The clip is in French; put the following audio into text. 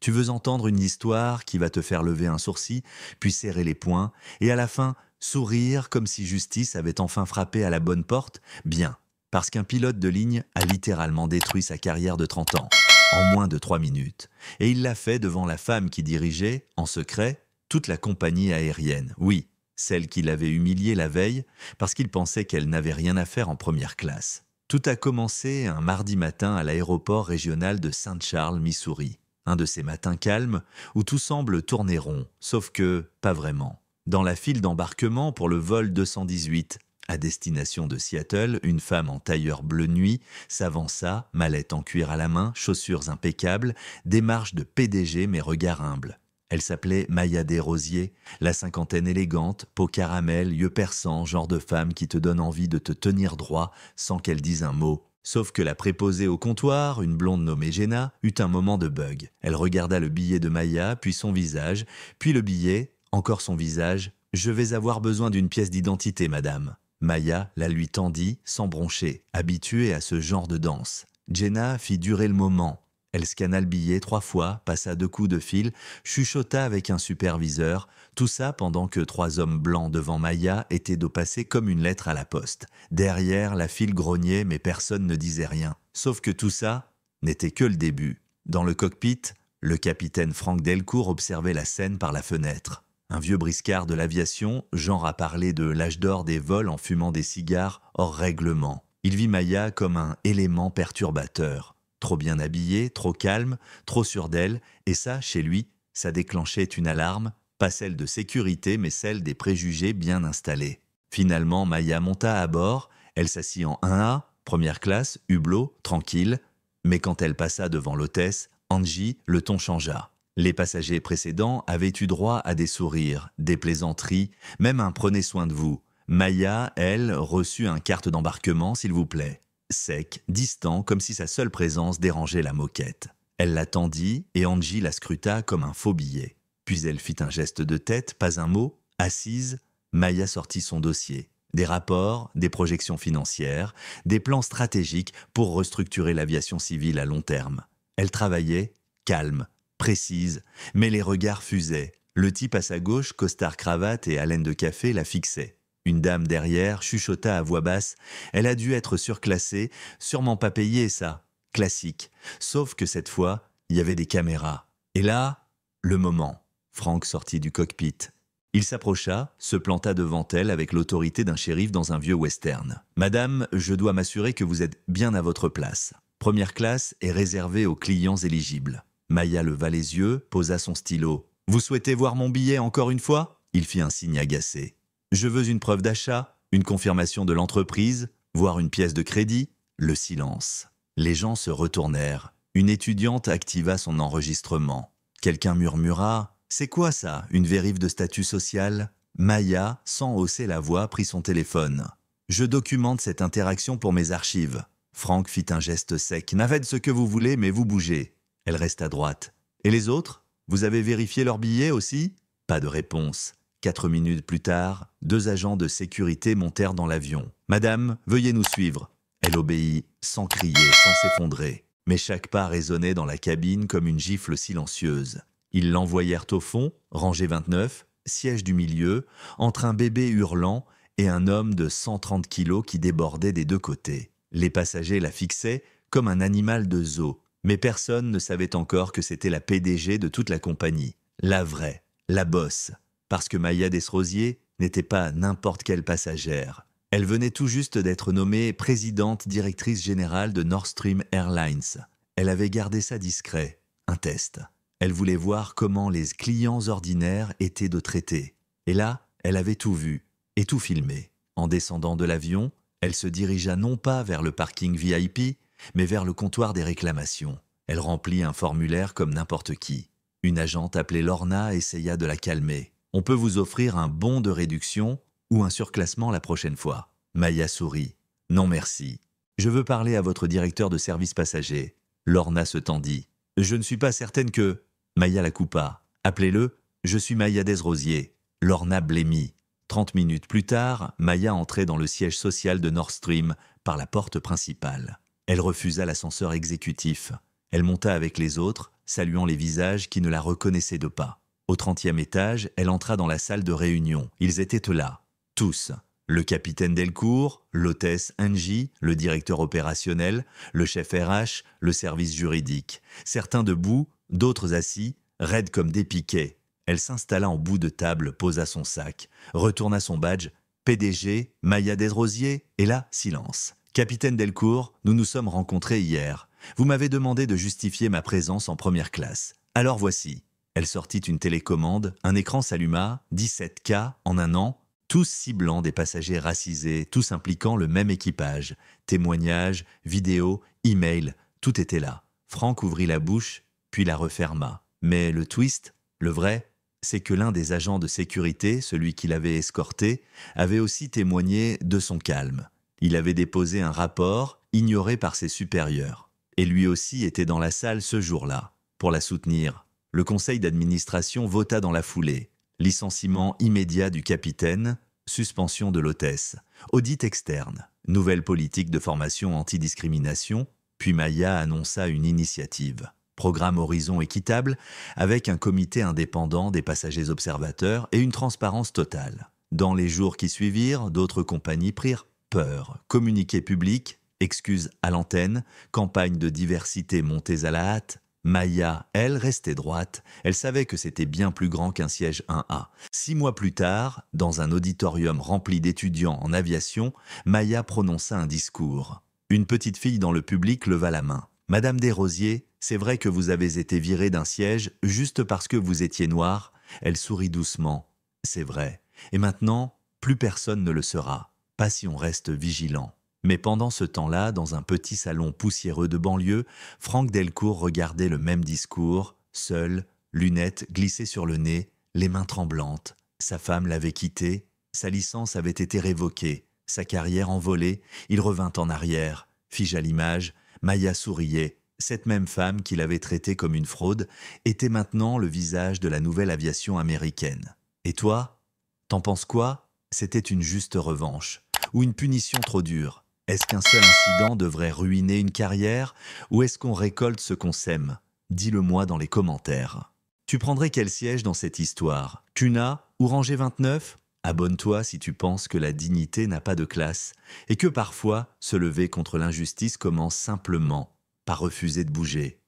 Tu veux entendre une histoire qui va te faire lever un sourcil, puis serrer les poings, et à la fin, sourire comme si justice avait enfin frappé à la bonne porte? Bien, parce qu'un pilote de ligne a littéralement détruit sa carrière de 30 ans, en moins de 3 minutes. Et il l'a fait devant la femme qui dirigeait, en secret, toute la compagnie aérienne. Oui, celle qui l'avait humilié la veille, parce qu'il pensait qu'elle n'avait rien à faire en première classe. Tout a commencé un mardi matin à l'aéroport régional de Saint Charles, Missouri. Un de ces matins calmes où tout semble tourner rond, sauf que pas vraiment. Dans la file d'embarquement pour le vol 218, à destination de Seattle, une femme en tailleur bleu nuit s'avança, mallette en cuir à la main, chaussures impeccables, démarche de PDG mais regard humble. Elle s'appelait Maya Desrosiers, la cinquantaine élégante, peau caramel, yeux perçants, genre de femme qui te donne envie de te tenir droit sans qu'elle dise un mot. Sauf que la préposée au comptoir, une blonde nommée Jenna, eut un moment de bug. Elle regarda le billet de Maya, puis son visage, puis le billet, encore son visage. « Je vais avoir besoin d'une pièce d'identité, madame. » Maya la lui tendit, sans broncher, habituée à ce genre de danse. Jenna fit durer le moment. Elle scanna le billet 3 fois, passa 2 coups de fil, chuchota avec un superviseur, tout ça pendant que 3 hommes blancs devant Maya étaient dos passés comme une lettre à la poste. Derrière, la file grognait mais personne ne disait rien. Sauf que tout ça n'était que le début. Dans le cockpit, le capitaine Frank Delcourt observait la scène par la fenêtre. Un vieux briscard de l'aviation, genre à parler de l'âge d'or des vols en fumant des cigares hors règlement. Il vit Maya comme un élément perturbateur. Trop bien habillée, trop calme, trop sûre d'elle, et ça, chez lui, ça déclenchait une alarme, pas celle de sécurité, mais celle des préjugés bien installés. Finalement, Maya monta à bord, elle s'assit en 1A, première classe, hublot, tranquille, mais quand elle passa devant l'hôtesse, Angie, le ton changea. Les passagers précédents avaient eu droit à des sourires, des plaisanteries, même un « prenez soin de vous ». Maya, elle, reçut un carte d'embarquement, s'il vous plaît. Sec, distant, comme si sa seule présence dérangeait la moquette. Elle l'attendit et Angie la scruta comme un faux billet. Puis elle fit un geste de tête, pas un mot, assise. Maya sortit son dossier. Des rapports, des projections financières, des plans stratégiques pour restructurer l'aviation civile à long terme. Elle travaillait, calme, précise, mais les regards fusaient. Le type à sa gauche, costard-cravate et haleine de café, la fixait. Une dame derrière chuchota à voix basse. Elle a dû être surclassée, sûrement pas payée, ça. Classique. Sauf que cette fois, il y avait des caméras. Et là, le moment. Frank sortit du cockpit. Il s'approcha, se planta devant elle avec l'autorité d'un shérif dans un vieux western. « Madame, je dois m'assurer que vous êtes bien à votre place. Première classe est réservée aux clients éligibles. » Maya leva les yeux, posa son stylo. « Vous souhaitez voir mon billet encore une fois ?» Il fit un signe agacé. Je veux une preuve d'achat, une confirmation de l'entreprise, voire une pièce de crédit. Le silence. Les gens se retournèrent. Une étudiante activa son enregistrement. Quelqu'un murmura « C'est quoi ça, une vérif de statut social ?» Maya, sans hausser la voix, prit son téléphone. « Je documente cette interaction pour mes archives. » Frank fit un geste sec. « N'avez ce que vous voulez, mais vous bougez. » Elle resta droite. « Et les autres? Vous avez vérifié leurs billets aussi ?» Pas de réponse. 4 minutes plus tard, 2 agents de sécurité montèrent dans l'avion. « Madame, veuillez nous suivre. » Elle obéit, sans crier, sans s'effondrer. Mais chaque pas résonnait dans la cabine comme une gifle silencieuse. Ils l'envoyèrent au fond, rangée 29, siège du milieu, entre un bébé hurlant et un homme de 130 kilos qui débordait des 2 côtés. Les passagers la fixaient comme un animal de zoo. Mais personne ne savait encore que c'était la PDG de toute la compagnie. La vraie, la bosse. Parce que Maya Desrosiers n'était pas n'importe quelle passagère. Elle venait tout juste d'être nommée présidente directrice générale de Northstream Airlines. Elle avait gardé ça discret, un test. Elle voulait voir comment les clients ordinaires étaient de traités. Et là, elle avait tout vu et tout filmé. En descendant de l'avion, elle se dirigea non pas vers le parking VIP, mais vers le comptoir des réclamations. Elle remplit un formulaire comme n'importe qui. Une agente appelée Lorna essaya de la calmer. « On peut vous offrir un bon de réduction ou un surclassement la prochaine fois. » Maya sourit. « Non merci. Je veux parler à votre directeur de service passager. » Lorna se tendit. « Je ne suis pas certaine que... » Maya la coupa. « Appelez-le, je suis Maya Desrosiers. » Lorna blêmit. 30 minutes plus tard, Maya entrait dans le siège social de Northstream par la porte principale. Elle refusa l'ascenseur exécutif. Elle monta avec les autres, saluant les visages qui ne la reconnaissaient de pas. Au 30e étage, elle entra dans la salle de réunion. Ils étaient là, tous. Le capitaine Delcourt, l'hôtesse Angie, le directeur opérationnel, le chef RH, le service juridique. Certains debout, d'autres assis, raides comme des piquets. Elle s'installa en bout de table, posa son sac, retourna son badge, PDG, Maya Desrosiers, et là, silence. Capitaine Delcourt, nous nous sommes rencontrés hier. Vous m'avez demandé de justifier ma présence en première classe. Alors voici. Elle sortit une télécommande, un écran s'alluma, 17K en un an, tous ciblant des passagers racisés, tous impliquant le même équipage. Témoignages, vidéos, emails, tout était là. Franck ouvrit la bouche, puis la referma. Mais le twist, le vrai, c'est que l'un des agents de sécurité, celui qui l'avait escorté, avait aussi témoigné de son calme. Il avait déposé un rapport, ignoré par ses supérieurs. Et lui aussi était dans la salle ce jour-là, pour la soutenir. Le conseil d'administration vota dans la foulée. Licenciement immédiat du capitaine, suspension de l'hôtesse, audit externe, nouvelle politique de formation antidiscrimination, puis Maya annonça une initiative. Programme Horizon équitable, avec un comité indépendant des passagers observateurs et une transparence totale. Dans les jours qui suivirent, d'autres compagnies prirent peur. Communiqué public, excuses à l'antenne, campagne de diversité montées à la hâte. Maya, elle, restait droite. Elle savait que c'était bien plus grand qu'un siège 1A. 6 mois plus tard, dans un auditorium rempli d'étudiants en aviation, Maya prononça un discours. Une petite fille dans le public leva la main. « Madame Desrosiers, c'est vrai que vous avez été virée d'un siège juste parce que vous étiez noire ?» Elle sourit doucement. « C'est vrai. Et maintenant, plus personne ne le sera. Pas si on reste vigilant. » Mais pendant ce temps-là, dans un petit salon poussiéreux de banlieue, Franck Delcourt regardait le même discours, seul, lunettes glissées sur le nez, les mains tremblantes. Sa femme l'avait quitté, sa licence avait été révoquée, sa carrière envolée, il revint en arrière. Fige à l'image, Maya souriait. Cette même femme qu'il avait traitée comme une fraude était maintenant le visage de la nouvelle aviation américaine. Et toi, t'en penses quoi? C'était une juste revanche, ou une punition trop dure? Est-ce qu'un seul incident devrait ruiner une carrière ou est-ce qu'on récolte ce qu'on sème? Dis-le-moi dans les commentaires. Tu prendrais quel siège dans cette histoire? Cuna ou rangée 29? Abonne-toi si tu penses que la dignité n'a pas de classe et que parfois se lever contre l'injustice commence simplement par refuser de bouger.